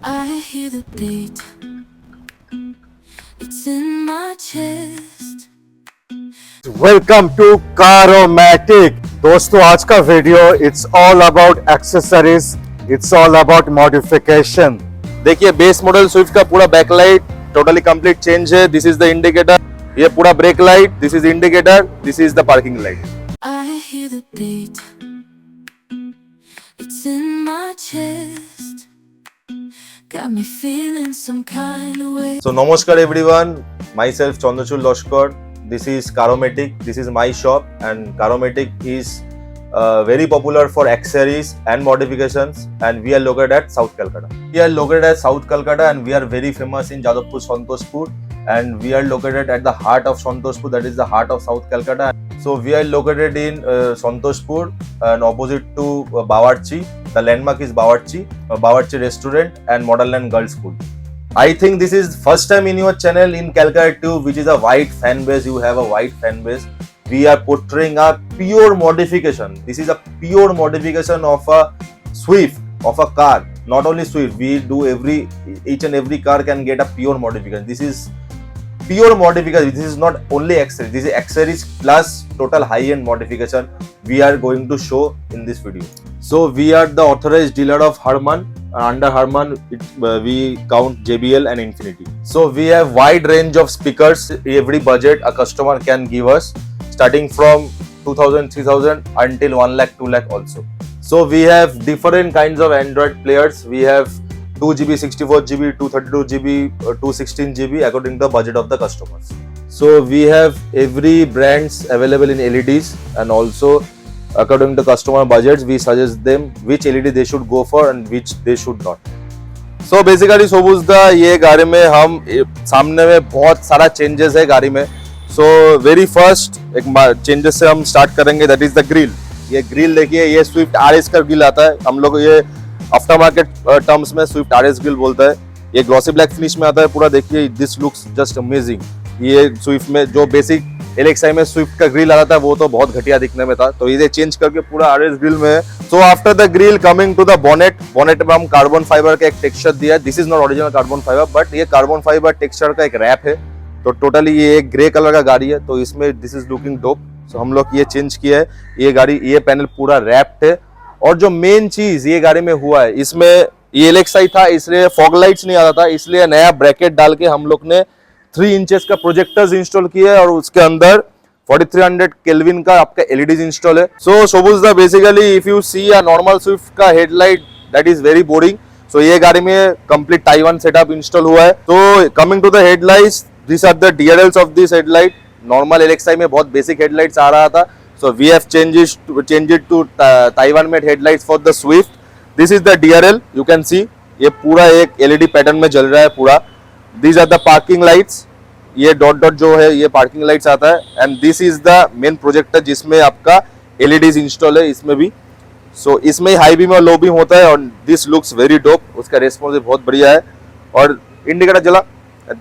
I hear the beat, it's in my chest. Welcome to Caromatic. दोस्तों आज का video it's all about accessories, it's all about modification. देखिए base model Swift का पूरा backlight totally complete change है। This is the indicator, ये पूरा brake light, this is indicator, this is the parking light. I hear the beat, it's in my chest. Got me feeling some kind of way. So namaskar everyone, myself Chandrachul Loshkar. This is Karomatic. This is my shop, and Karomatic is very popular for accessories and modifications. And we are located at South Calcutta. We are located at South Calcutta, and we are very famous in Jadavpur, Santoshpur. And we are located at the heart of Santoshpur. That is the heart of South Calcutta. So we are located in Santoshpur, and opposite to Bawarchi. The landmark is Bawarchi, Bawarchi Restaurant and Model Land Girls School. I think this is first time in your channel in Calcutta too, which is a wide fan base. You have a wide fan base. We are portraying a pure modification. This is a pure modification of a Swift, of a car. Not only Swift, we do each and every car can get a pure modification. This is pure modification. This is not only accessories. This is accessories plus total high-end modification we are going to show in this video. So we are the authorized dealer of Harman. Under Harman, we count JBL and Infinity. So we have wide range of speakers. Every budget a customer can give us, starting from 2000, 3000 until 1 lakh, 2 lakh also. So we have different kinds of Android players. We have 2GB, 64GB, 232GB, 216GB according to the budget of the customers. So we have every brands available in LEDs, and also according to customer budgets we suggest them which LED they should go for and which they should not. So basically सोबुज दा ये गाड़ी में हम सामने में बहुत सारा changes है गाड़ी में. So very first एक चेंजेस से हम स्टार्ट करेंगे, that is the grill. ये ग्रिल देखिए, ये स्विफ्ट RS का ग्रिल आता है. हम लोग ये आफ्टर मार्केट टर्म्स में स्विफ्ट RS ग्रिल बोलता है. ये ग्लॉसी ब्लैक फिनिश में आता है पूरा. देखिए दिस लुक्स जस्ट अमेजिंग. ये स्विफ्ट में जो बेसिक LXi में स्विफ्ट का ग्रिल आ रहा था वो तो बहुत घटिया दिखने में था, तो इसे चेंज करके पूरा RS ग्रिल में है. So after the grill coming to the bonnet. Bonnet में हम कार्बन फाइबर का एक टेक्सचर दिया है. This is not original carbon fibre, but ये कार्बन फाइबर टेक्सचर का एक रैप है. तो टोटली ये एक ग्रे कलर का गाड़ी है, तो इसमें दिस इज लुकिंग डोप. सो हम लोग ये चेंज किया है. ये गाड़ी, ये पैनल पूरा रैप्ड है. और जो मेन चीज ये गाड़ी में हुआ है, इसमें ये LXi था इसलिए फॉग लाइट्स नहीं आ रहा था, इसलिए नया ब्रैकेट डाल के हम लोग ने 3 इंचेस का प्रोजेक्टर्स इंस्टॉल किया है, और उसके अंदर 4300 केल्विन का आपका LEDs इंस्टॉल है. So Sobuj da basically if you see a normal Swift का headlight, that is very boring. So ये गाड़ी में कंप्लीट ताइवान सेटअप इंस्टॉल हुआ है. तो coming to the headlights, this are the DRLs of this headlight. Normal LXi में बहुत basic headlights आ रहा था, so we have change it to Taiwan made headlights for the Swift. This is the DRL, you can see. ये पूरा एक LED pattern में जल रहा है पूरा. These are the parking lights. ये डॉट डॉट जो है ये पार्किंग लाइट्स आता है. And this is the main projector जिसमें आपका LEDs इंस्टॉल है इसमें भी. सो इसमें हाई बीम और लो बीम होता है, और दिस लुक्स वेरी डोप. उसका रेस्पॉन्स बहुत बढ़िया है. और इंडिकेटर जला,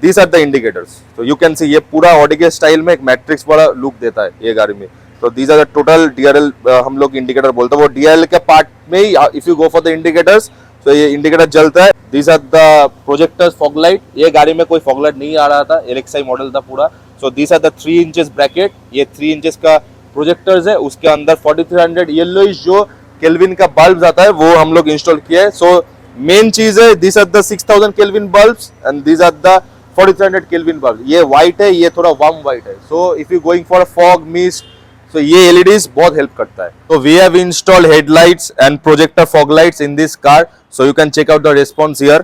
दिस आर द इंडिकेटर्स. तो यू कैन सी ये पूरा ऑडी के स्टाइल में एक मैट्रिक्स वाला लुक देता है ये गाड़ी में. तो these are the total DRL, हम लोग इंडिकेटर बोलते हैं. वो DRL के पार्ट में ही if you go for the indicators, तो ये इंडिकेटर जलता है. These are the projectors fog light. ये गाड़ी में कोई fog light नहीं आ रहा था, LXi मॉडल था पूरा. So these are the 3 inches bracket. ये 3 inches का प्रोजेक्टर्स है. उसके अंदर 4300 येलोइश जो केल्विन का बल्ब आता है वो हम लोग इंस्टॉल किया है. So मेन चीज है, these are the 6000 kelvin bulbs and these are the 4300 kelvin bulbs. ये व्हाइट है, ये थोड़ा वार्म व्हाइट है. So if you going for a fog mist, तो ये LEDs बहुत हेल्प करता है. तो we have installed headlights and projector fog lights in this car. So you can check out the response here.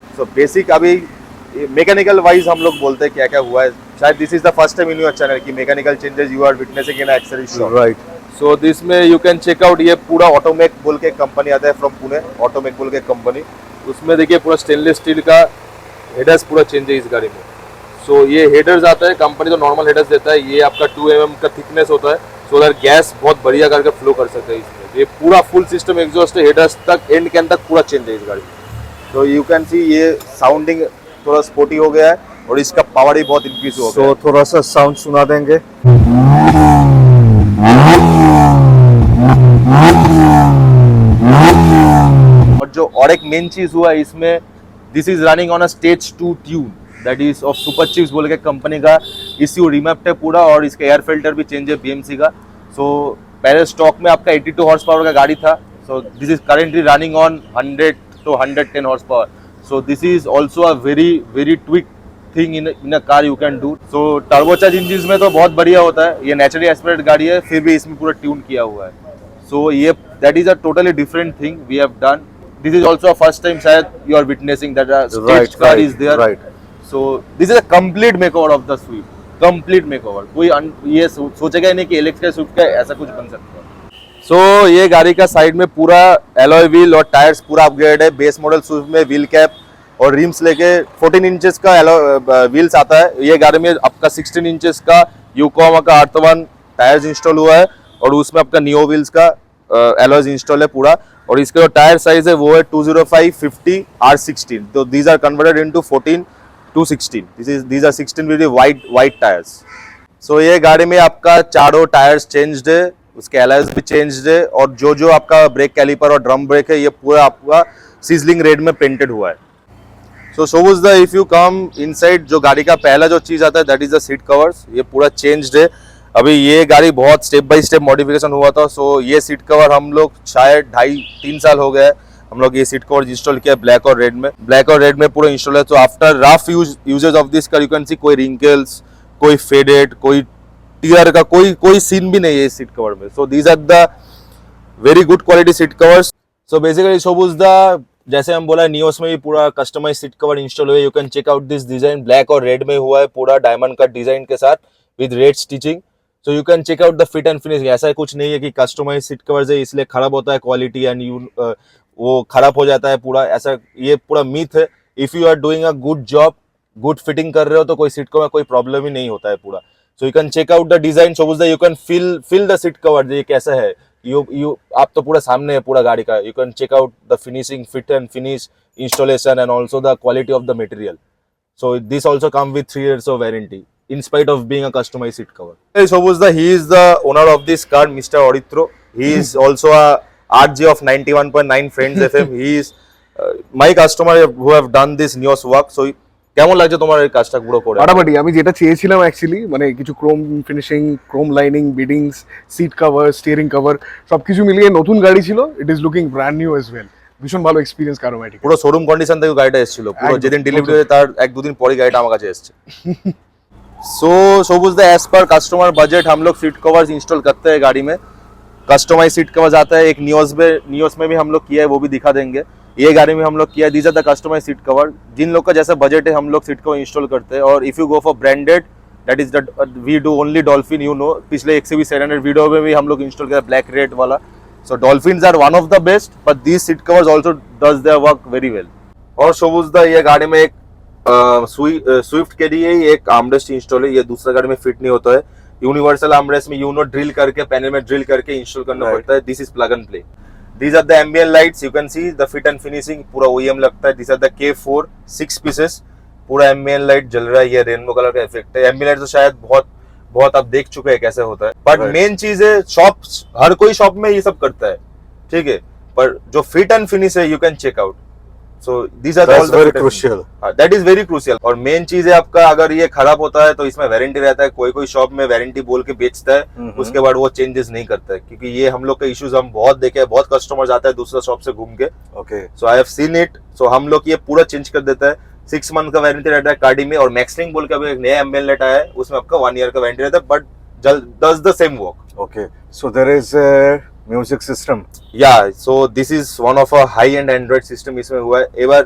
So basic अभी mechanical wise हम लोग बोलते हैं क्या क्या हुआ है. शायद this is the first time in your channel कि mechanical changes you are witnessing in accessories shop. Right. So this में यू कैन चेक आउट. ये पूरा ऑटोमेक बोल के कंपनी आता है फ्रॉम पुणे. ऑटोमेक बोल के कंपनी. उसमें देखिए पूरा स्टेनलेस स्टील का हेडर्स पूरा चेंज है इस गाड़ी में. सो ये हेडर्स आता है, कंपनी तो नॉर्मल हेडर्स देता है. ये आपका 2 mm का थिकनेस होता है, सो दैट गैस बहुत बढ़िया करके फ्लो कर सकते हैं इसमें. ये पूरा फुल सिस्टम एग्जॉस्ट है, हेडर्स तक एंड पूरा चेंज है इस गाड़ी में. तो यू कैन सी ये साउंडिंग थोड़ा स्पोर्टी हो गया है. और इसका पावर भी बहुत इंक्रीज हो गया तो थोड़ा सा साउंड सुना देंगे। और जो और एक मेन चीज हुआ है इसमें, this is running on a stage 2 tune that is of super chips बोल के कंपनी का इश्यू रिमैप्ड है पूरा, और इसका एयर फिल्टर भी चेंज है बीएमसी का। सो पहले स्टॉक में आपका 82 हॉर्स पावर का गाड़ी था, सो this is currently running on 100 to 110 horse power. So this is also a very tweak thing in a car you can do. So turbocharge engine में तो बहुत बढ़िया होता है, ये नेचुरली एस्पिरेटेड गाड़ी है, फिर भी इसमें पूरा ट्यून किया हुआ है। सो ये that is a totally different thing we have done. This is also a first time शायद you are witnessing that a staged car is there. Right. So this is a complete makeover of the Swift. Complete makeover. कोई ये सोचेगा ही नहीं कि LX का Swift का ऐसा कुछ बन सकता है। So ये गाड़ी का साइड में पूरा alloy wheel और टायर्स पूरा अपग्रेड है। बेस मॉडल Swift में व्हील कैप और रिम्स लेके 14 इंचेस का व्हील्स आता है। ये गाड़ी में आपका 16 इंचेस का यूकोमा का R1 टायर्स इंस्टॉल हुआ है, और उसमें आपका नियो व्हील्स का एलॉयज इंस्टॉल है पूरा। और इसका जो टायर साइज है वो है 205 50 R16। तो these are converted into 14 to 16। These are 16 with white tyres. So ये गाड़ी में आपका चारों टायर्स चेंज्ड है, उसके एलॉयज भी चेंज्ड है, और जो आपका ब्रेक कैलिपर और ड्रम ब्रेक है ये पूरा आपका सिजलिंग रेड में पेंटेड हुआ है। So Sobuj da if you come inside, जो गाड़ी का पहला जो चीज आता है that is the seat covers. ये पूरा चेंज्ड है। अभी ये गाड़ी बहुत स्टेप बाय स्टेप मॉडिफिकेशन हुआ था। सो ये सीट कवर हम लोग शायद 2.5-3 साल हो गए हम लोग ये सीट कवर इंस्टॉल किया ब्लैक और रेड में। ब्लैक और रेड में पूरा इंस्टॉल है। तो after rough usage of this car you can see कोई रिंकल्स, कोई फेडेड, कोई टीयर का कोई सीन भी नहीं है इस सीट कवर में। So these are the very good quality seat covers. So basically Sobuj da, जैसे हम बोला नियोस में भी पूरा कस्टमाइज सीट कवर इंस्टॉल हुआ है। You can check out this design, black और रेड में हुआ है पूरा डायमंड कट डिजाइन के साथ with red stitching. So you can check out the fit and finish. ऐसा कुछ नहीं है कि कस्टमाइज सीट कवर्स है इसलिए खराब होता है क्वालिटी एंड वो खराब हो जाता है पूरा, ऐसा ये पूरा मिथ है। If you are doing a good job, good fitting कर रहे हो तो कोई सीट कवर में कोई प्रॉब्लम ही नहीं होता है पूरा। So you can check out the design Sobuj da, you can feel the seat cover ये कैसा है। यू आप तो पूरा सामने है पूरा गाड़ी का। You can check out the finishing, fit and finish, installation and also the quality of the material. So this also come with 3 years of warranty in spite of being a customized seat cover. He is the owner of this car, Mr. Oritro. He is also a RJ of 91.9 Friends FM. He is my customer who have done this Nios work. So কেমন লাগছে তোমার এই কাজটা পুরো করে? ফাটাফাটি। আমি যেটা চেয়েছিলাম অ্যাকচুয়ালি, মানে কিছু chrome finishing, chrome lining, beadings, seat cover, steering cover সবকিছু মিলিয়ে নতুন গাড়ি ছিল। It is looking brand new as well. ভীষণ ভালো এক্সপিরিয়েন্স কারোমেটিক। পুরো শোরুম কন্ডিশন থেকে গাড়িটা এসেছিল, পুরো যেদিন ডেলিভারি হয়েছে তার 1-2 दिन পরে गाड़ीটা আমার কাছে এসেছে। So Sobuj da as per customer budget हम लोग सीट कवर्स इंस्टॉल करते हैं गाड़ी में। कस्टमाइज सीट कवर्स आता है एक नियोस में भी हम लोग किया है, वो भी दिखा देंगे। ये गाड़ी में हम लोग किया है। These are the customise seat cover. जिन लोग का जैसा बजट है हम लोग सीट कवर इंस्टॉल करते हैं। और if you go for branded that is the we do only Dolphin, you know. पिछले XCV 700 वीडियो में भी हम लोग इंस्टॉल किया ब्लैक रेड वाला। So dolphins are one of the best, but these seat covers also does their work very well. और शोबूज the ये गाड़ी में एक स्विफ्ट के लिए एक आर्मरेस्ट इंस्टॉल है। ये दूसरा गाड़ी में फिट नहीं होता है। यूनिवर्सल आर्मरेस्ट में यूनो ड्रिल करके पैनल में ड्रिल करके इंस्टॉल करना पड़ता है। This is plug and play. These are the ambient lights. You can see the fit and finishing पूरा OEM लगता है। These are the K4 6 pieces। पूरा ambient light जल रहा है। ये रेनबो कलर का इफेक्ट है। ambient light तो शायद बहुत आप देख चुके हैं कैसे होता है, बट मेन चीज है शॉप, हर कोई शॉप में ये सब करता है, ठीक है, पर जो फिट एंड फिनिश है you can check out. So these are all very crucial, that is very crucial. और मेन चीज है आपका अगर ये खराब होता है तो इसमें वारंटी रहता है। कोई शॉप में वारंटी बोल के बेचता है, उसके बाद वो चेंजेस नहीं करता है, क्योंकि ये हम लोग का इश्यूज हम बहुत देखे हैं। बहुत कस्टमर जाता है दूसरा शॉप से घूम के। Okay, so I have seen it. So हम लोग ये पूरा चेंज कर देता है। 6 मंथ का वारंटी रहता है कार्डी में। और मैक्सलिंग बोल के अभी एक नया एम्बिएंट लाइट आया है, उसमें आपका 1 ईयर का वारंटी रहता है, but does the same work. Okay, so there is a music system. Yeah, so this is one of a high-end Android system इसमें हुआ है। एक बार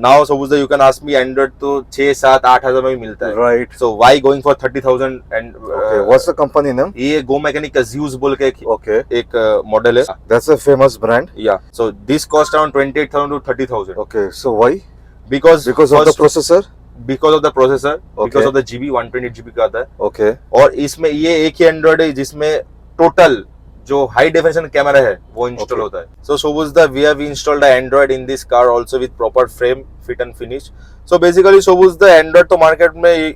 now suppose that you can ask me Android तो 6-7-8 हजार में भी मिलता है। Right. So why going for 30,000 and Okay, what's the company name? ये Go Mechanic का Zeus बोल के Okay, एक मॉडल है। that's a famous brand. Yeah, so this cost around 28,000 to 30,000. Okay, so why? Because of the processor. Because of the processor, Okay. because of the GB 128 GB का आता है। Okay, और इसमें ये एक ही एंड्रॉइड है जिसमें टोटल जो हाई डेफिनेशन कैमरा है वो इंस्टॉल Okay. होता है. So Shobuzda, we have installed the Android in this car also with proper frame, fit and finish. So basically Shobuzda Android तो मार्केट में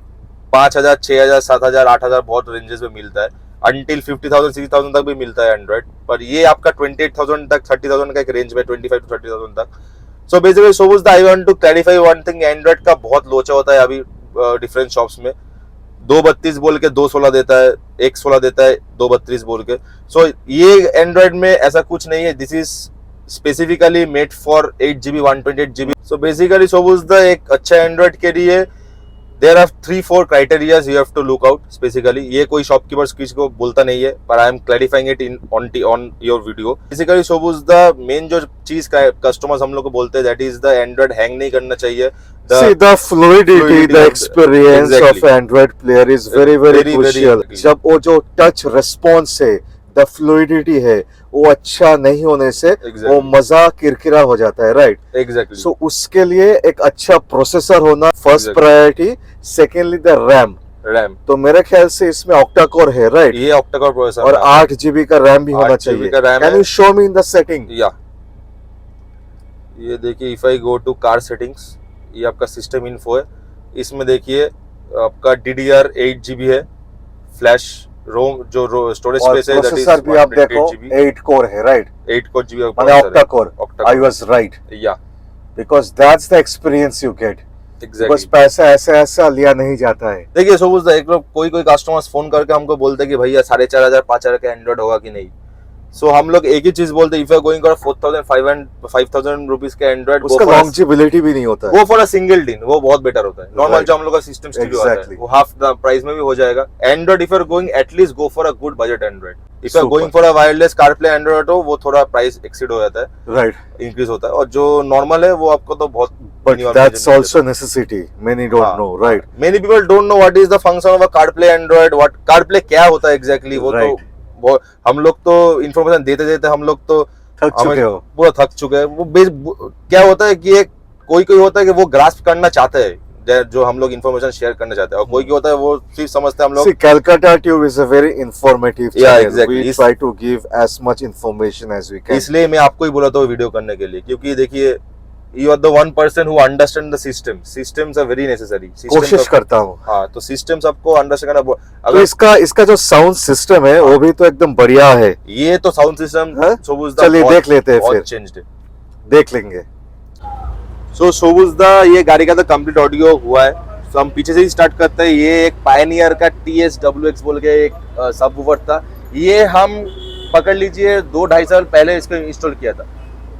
5,000, 6,000, 7,000, 8,000 बहुत रेंजेस में मिलता है. Until 50,000, 60,000 तक भी मिलता है एंड्रॉइड, पर ये आपका 28,000 तक, 30,000 का एक रेंज में, 25 to 30,000 तक. So basically Shobuzda, I want to clarify one thing. Android का बहुत लोचा होता है अभी डिफरेंट शॉप्स में. 232 बोल के 216 देता है, 116 देता है, 232 बोल के. सो ये एंड्रॉइड में ऐसा कुछ नहीं है. This is specifically made for 8GB 128GB. So basically Shobuzda एक अच्छा एंड्रॉइड के लिए there are 3-4 criterias you have to look out. Specifically ये कोई शॉपकीपर्स किसी को बोलता नहीं है, पर I am clarifying it in on your video. Basically Shobuzda main जो चीज का कस्टमर्स हम लोग को बोलते हैं, that is the Android hang नहीं करना चाहिए. See, the fluidity, the experience Exactly. of Android player is very crucial. Very. जब वो जो touch response है, the fluidity है, वो अच्छा नहीं होने से Exactly. वो मजा किरकिरा हो जाता है, right? एग्जैक्टली. So उसके लिए एक अच्छा प्रोसेसर होना first Exactly. priority. Secondly, the RAM. RAM, तो मेरे ख्याल से इसमें octa core है, right? ये ऑक्टा-कोर प्रोसेसर और 8GB का RAM भी होना 8 GB चाहिए. का RAM Can है. you show me in the setting? या ये देखिए, if I go to car settings, ये आपका सिस्टम इन्फो है. इसमें देखिए आपका DDR 8GB है, फ्लैश रोम जो स्टोरेज और स्पेस है दैट इज प्रोसेसर भी आप देखो 8 core है, right? 8 कोर GB माने octa core. I was right. या Because that's the experience you get. बस एग्जैक्टली. पैसा ऐसा लिया नहीं जाता है. देखिए Shobuzda, एक लोग कोई कस्टमर्स फोन करके हमको बोलते हैं कि भैया 4,500 5,000 का एंड्रॉइड होगा कि नहीं. सो हम लोग एक ही चीज बोलते हैं, if you going for 4,500 rupees का एंड्रॉइड, उसका लॉन्जिबिलिटी भी नहीं होता है. गो फॉर अ सिंगल दिन, वो बहुत बेटर होता है. Normal Right. जो हम लोग का सिस्टम स्टूडियो आता है Exactly. वो हाफ द प्राइस में भी हो जाएगा. Android if you are going, at least go for a good budget Android. If you are Super. Going for a wireless CarPlay Android हो, वो थोड़ा प्राइस एक्सीड हो जाता है, राइट. इंक्रीज होता है. और जो नॉर्मल है वो आपको तो बहुत but that's also necessity. Many don't know, right? Many people don't know what is the function of a CarPlay Android. What CarPlay क्या होता है एग्जैक्टली, वो Right. तो हम लोग तो इन्फॉर्मेशन देते देते हम लोग तो थक चुके हो. पूरा थक चुके हैं. वो क्या होता है कि एक कोई होता है कि वो ग्रास्प करना चाहते हैं जो हम लोग इन्फॉर्मेशन शेयर करना चाहते हैं, और कोई होता है वो सिर्फ समझते हैं हम लोग. See, Calcutta Tube is a very informative Yeah, channel. exactly. We try to give as much information as we can. इसलिए मैं आपको ही बोला था वो वीडियो करने के लिए, क्योंकि देखिए you are the one person who understand the system. Systems are very necessary. कोशिश करता हूँ. हाँ, तो सिस्टम्स आपको अंडरस्टैंड करना तो अगर इसका जो साउंड सिस्टम है वो भी तो एकदम बढ़िया है. ये तो साउंड सिस्टम हाँ? Shobuzda चलिए देख लेते हैं, फिर बहुत चेंज्ड है. देख लेंगे. सो Shobuzda, ये गाड़ी का तो कंप्लीट ऑडियो हुआ है. तो हम पीछे से ही स्टार्ट करते हैं. ये एक पायनियर का TSWX बोल के एक सबवूफर था. ये हम पकड़ लीजिए 2-2.5 साल पहले इसको इंस्टॉल किया था.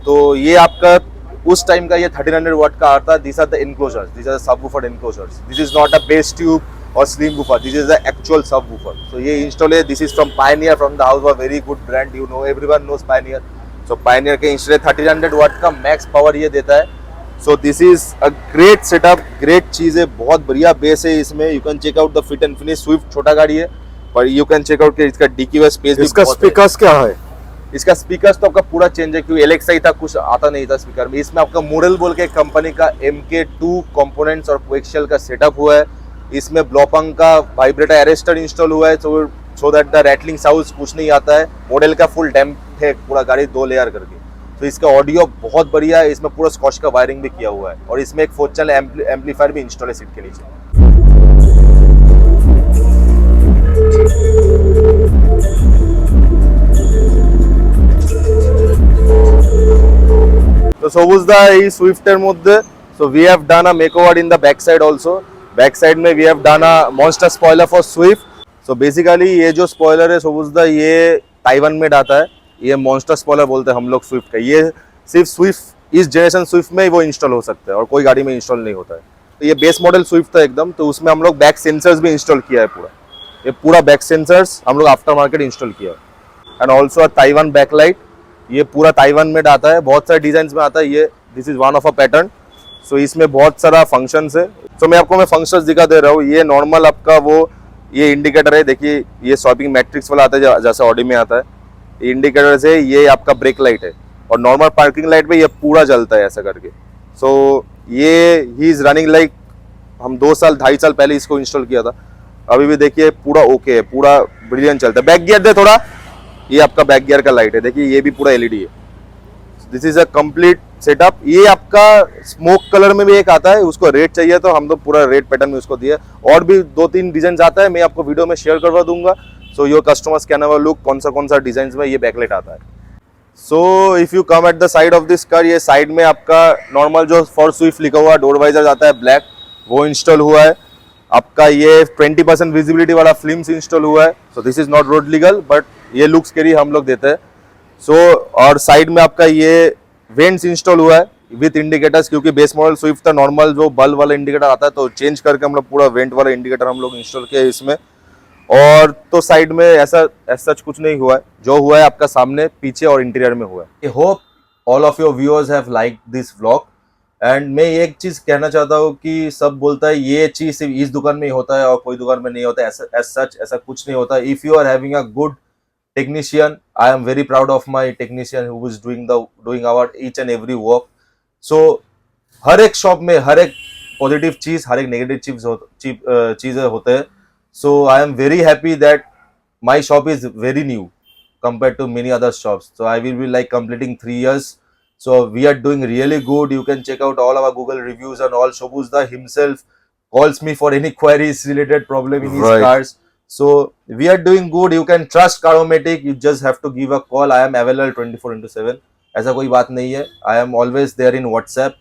तो ये आपका उस टाइम का ये 1300 वाट का आता. This are the enclosures, this are the subwoofer enclosures. This is not a bass tube और slim woofer, this is the actual subwoofer. So ये इंस्टॉल है. This is from Pioneer, from the house of very good brand. You know, everyone knows Pioneer. So Pioneer के install 1300 watt का max power ये देता है. So this is a great setup, great चीज है, बहुत बढ़िया बेस है इसमें. You can check out the fit and finish. Swift छोटा गाड़ी है, पर यू कैन चेक आउट इसका डिक्की में स्पेस भी इसका बहुत है. स्पीकर्स क्या है? इसका स्पीकर्स तो आपका पूरा चेंज है, क्योंकि एलेक्सा ही था, कुछ आता नहीं था स्पीकर में. इसमें आपका मोडल बोल के कंपनी का MK2 कंपोनेंट्स और कोएक्सियल का सेटअप हुआ है. इसमें ब्लोपंग का वाइब्रेटर अरेस्टर इंस्टॉल हुआ है, so that the rattling sound कुछ नहीं आता है. मॉडल का फुल डैम्प है पूरा गाड़ी, 2 लेयर करके. तो इसका ऑडियो बहुत बढ़िया है. इसमें पूरा स्कॉच का वायरिंग भी किया हुआ है, और इसमें एक 4 चैनल एम्पलीफायर भी इंस्टॉल है सीट के नीचे. तो Shobuzda এই সুইফটের মধ্যে, so we have done a makeover in the back side also. Back side में we have done a monster spoiler for Swift. So basically ये जो स्पॉइलर है Shobuzda, ये ताइवान मेड आता है. ये मॉन्स्टर स्पॉइलर बोलते हैं हम लोग स्विफ्ट का. ये सिर्फ स्विफ्ट, इस जनरेशन स्विफ्ट में ही वो इंस्टॉल हो सकता है, और कोई गाड़ी में इंस्टॉल नहीं होता है. तो ये बेस मॉडल स्विफ्ट था एकदम, तो उसमें हम लोग बैक सेंसर्स भी इंस्टॉल किया है पूरा. ये पूरा बैक सेंसर्स हम लोग आफ्टर मार्केट इंस्टॉल किया है. एंड ऑल्सो ताइवान बैकलाइट, ये पूरा ताइवान मेड आता है. बहुत सारे डिजाइन में आता है ये. This is one of a pattern. So इसमें बहुत सारा फंक्शंस है. तो मैं आपको फंक्शंस दिखा दे रहा हूँ. ये नॉर्मल आपका वो ये इंडिकेटर है. देखिए ये स्वैपिंग मैट्रिक्स वाला आता है, जैसे ऑडी में आता है. ये इंडिकेटर से ये आपका ब्रेक लाइट है, और नॉर्मल पार्किंग लाइट पे ये पूरा जलता है ऐसा करके. सो ये ही इज रनिंग लाइक, हम 2-2.5 साल पहले इसको इंस्टॉल किया था. अभी भी देखिए पूरा ओके है, पूरा ब्रिलियंट चलता है. बैक गियर दे थोड़ा. ये आपका बैक गियर का लाइट है, देखिए ये भी पूरा एलईडी है। This is a complete setup. ये आपका स्मोक कलर में भी एक आता है, उसको रेड चाहिए तो हम लोग पूरा रेड पैटर्न में उसको दिया। और भी 2-3 डिजाइन आता है, मैं आपको वीडियो में शेयर करवा दूंगा। So your customers can have a look कौन सा डिजाइन में ये बैकलाइट आता है। So if you come at the side of this car, ये साइड में आपका नॉर्मल जो फॉर स्विफ्ट लिखा हुआ डोर वाइजर आता है ब्लैक, वो इंस्टॉल हुआ है। आपका ये 20% विजिबिलिटी वाला फिल्म्स इंस्टॉल हुआ है। So this is not road legal but ये लुक्स के लिए हम लोग देते हैं। सो और साइड में आपका ये वेंट्स इंस्टॉल हुआ है विथ इंडिकेटर्स, क्योंकि बेस मॉडल स्विफ्ट का नॉर्मल जो बल्ब वाला इंडिकेटर आता है, तो चेंज करके हम लोग पूरा वेंट वाला इंडिकेटर हम लोग इंस्टॉल किया है इसमें। और तो साइड में ऐसा सच कुछ नहीं हुआ है, जो हुआ है आपका सामने पीछे और इंटीरियर में हुआ है। I hope all of your viewers have like this vlog. And मैं एक चीज कहना चाहता हूँ कि सब बोलता है ये चीज सिर्फ इस दुकान में ही होता है और कोई दुकान में नहीं होता है, ऐसा कुछ नहीं होता। If you are having a good technician, I am very proud of my technician who is doing our each and every work. So हर एक शॉप में हर एक पॉजिटिव चीज हर एक नेगेटिव चीजें होते हैं। So I am very happy that my shop is very new compared to many other shops. So I will be like completing 3 years. So we are doing really good. You can check out all our Google reviews and all. Shobuzda himself calls me for any queries related problem in his Right. cars. So we are doing good. You can trust Caromatic. You just have to give a call. I am available 24/7. ऐसा कोई बात नहीं है। I am always there in WhatsApp.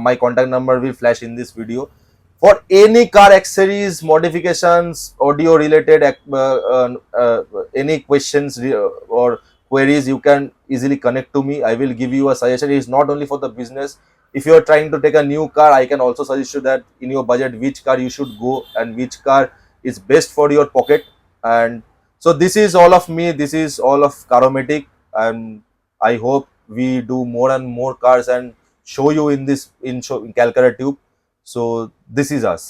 My contact number will flash in this video. For any car accessories, modifications, audio related, any questions or queries, you can easily connect to me. I will give you a suggestion. It is not only for the business. If you are trying to take a new car, I can also suggest you that in your budget which car you should go and which car is best for your pocket. And so this is all of me. This is all of Caromatic, and I hope we do more and more cars and show you in this in Calcutta Tube. So this is us.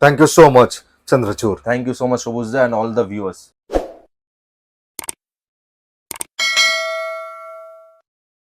Thank you so much, Chandrachur. Thank you so much, Shobuzda, and all the viewers.